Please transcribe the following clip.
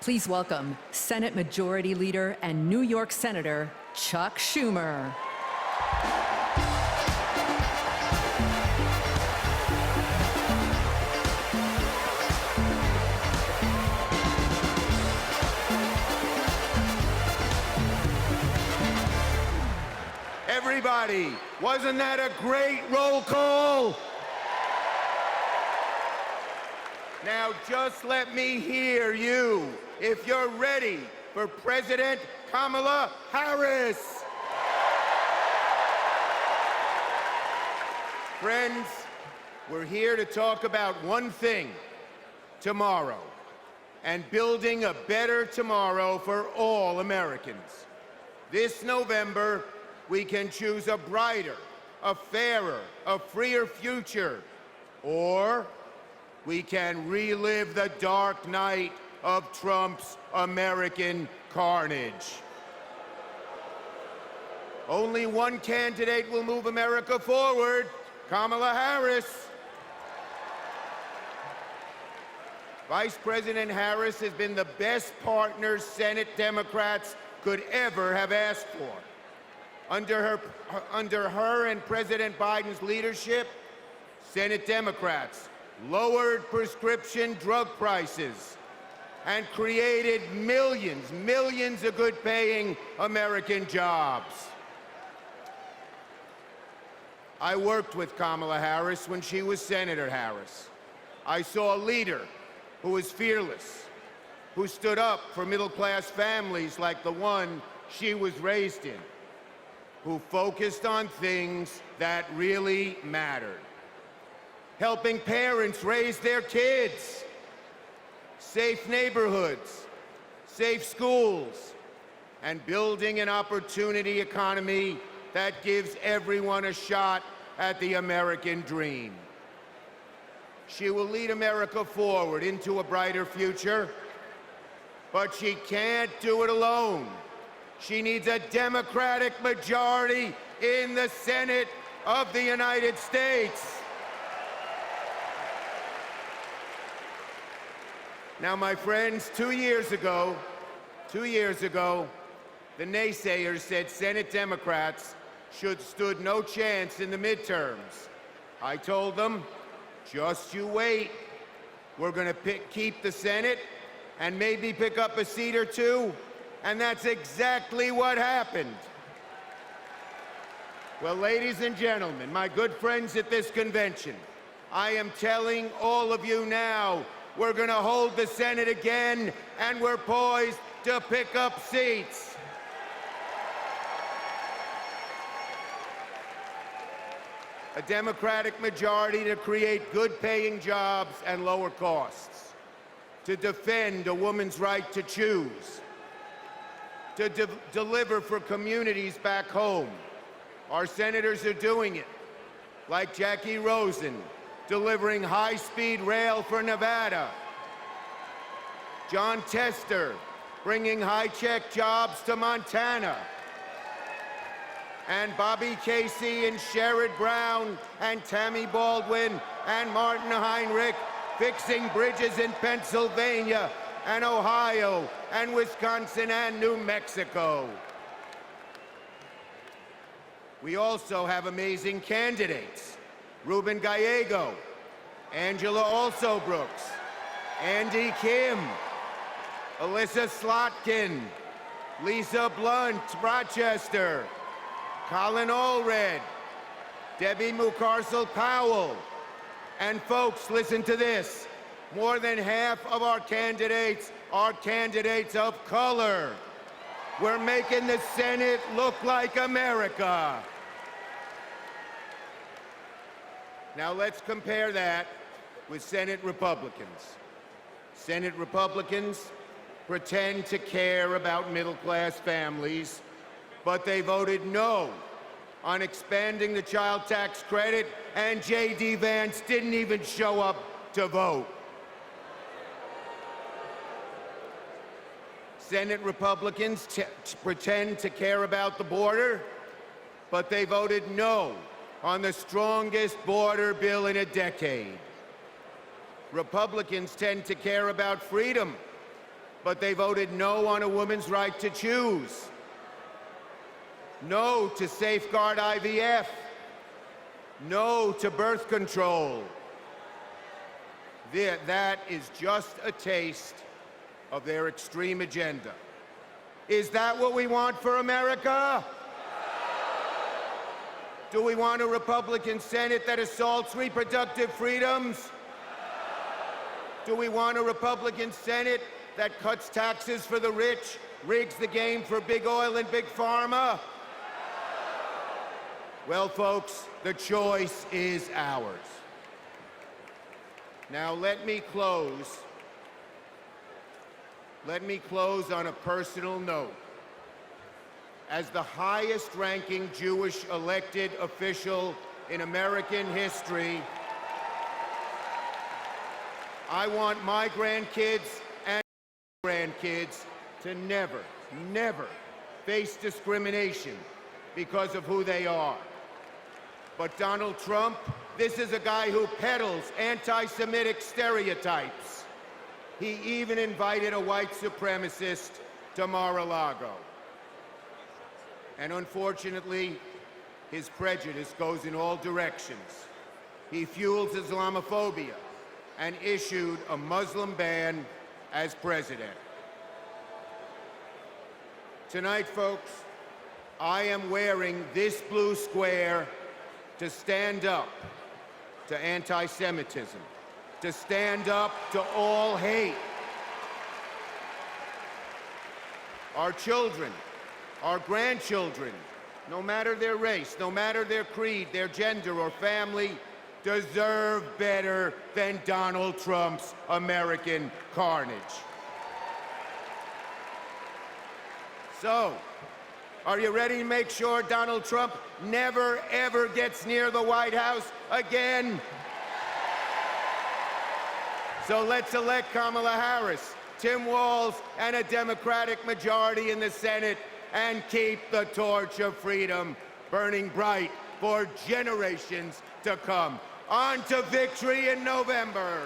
Please welcome Senate Majority Leader and New York Senator Chuck Schumer. Everybody, wasn't that a great roll call? Now just let me hear you if you're ready for President Kamala Harris. Friends, we're here to talk about one thing, tomorrow, and building a better tomorrow for all Americans. This November, we can choose a brighter, a fairer, a freer future, or we can relive the dark night of Trump's American carnage. Only one candidate will move America forward, Kamala Harris. Vice President Harris has been the best partner Senate Democrats could ever have asked for. Under her and President Biden's leadership, Senate Democrats lowered prescription drug prices and created millions of good-paying American jobs. I worked with Kamala Harris when she was Senator Harris. I saw a leader who was fearless, who stood up for middle-class families like the one she was raised in, who focused on things that really mattered. Helping parents raise their kids, safe neighborhoods, safe schools, and building an opportunity economy that gives everyone a shot at the American dream. She will lead America forward into a brighter future, but she can't do it alone. She needs a Democratic majority in the Senate of the United States. Now, my friends, 2 years ago, the naysayers said Senate Democrats stood no chance in the midterms. I told them, just you wait. We're going to keep the Senate and maybe pick up a seat or two, and that's exactly what happened. Well, ladies and gentlemen, my good friends at this convention, I am telling all of you now, we're going to hold the Senate again, and we're poised to pick up seats. A Democratic majority to create good-paying jobs and lower costs, to defend a woman's right to choose, to deliver for communities back home. Our senators are doing it, like Jackie Rosen, delivering high-speed rail for Nevada. John Tester, bringing high-tech jobs to Montana. And Bobby Casey and Sherrod Brown and Tammy Baldwin and Martin Heinrich fixing bridges in Pennsylvania and Ohio and Wisconsin and New Mexico. We also have amazing candidates. Ruben Gallego, Angela Alsobrooks, Andy Kim, Alyssa Slotkin, Lisa Blunt, Rochester, Colin Allred, Debbie Mucarsel-Powell. And folks, listen to this. More than half of our candidates are candidates of color. We're making the Senate look like America. Now let's compare that with Senate Republicans. Senate Republicans pretend to care about middle-class families, but they voted no on expanding the child tax credit, and J.D. Vance didn't even show up to vote. Senate Republicans pretend to care about the border, but they voted no on the strongest border bill in a decade. Republicans tend to care about freedom, but they voted no on a woman's right to choose. No to safeguard IVF. No to birth control. That is just a taste of their extreme agenda. Is that what we want for America? Do we want a Republican Senate that assaults reproductive freedoms? Do we want a Republican Senate that cuts taxes for the rich, rigs the game for big oil and big pharma? Well, folks, the choice is ours. Now, let me close on a personal note. As the highest-ranking Jewish elected official in American history, I want my grandkids and grandkids to never, never face discrimination because of who they are. But Donald Trump, this is a guy who peddles anti-Semitic stereotypes. He even invited a white supremacist to Mar-a-Lago. And unfortunately, his prejudice goes in all directions. He fuels Islamophobia and issued a Muslim ban as president. Tonight, folks, I am wearing this blue square to stand up to anti-Semitism, to stand up to all hate. Our children, our grandchildren, no matter their race, no matter their creed, their gender or family, deserve better than Donald Trump's American carnage. So, are you ready to make sure Donald Trump never, ever gets near the White House again? So let's elect Kamala Harris, Tim Walz, and a Democratic majority in the Senate, and keep the torch of freedom burning bright for generations to come. On to victory in November.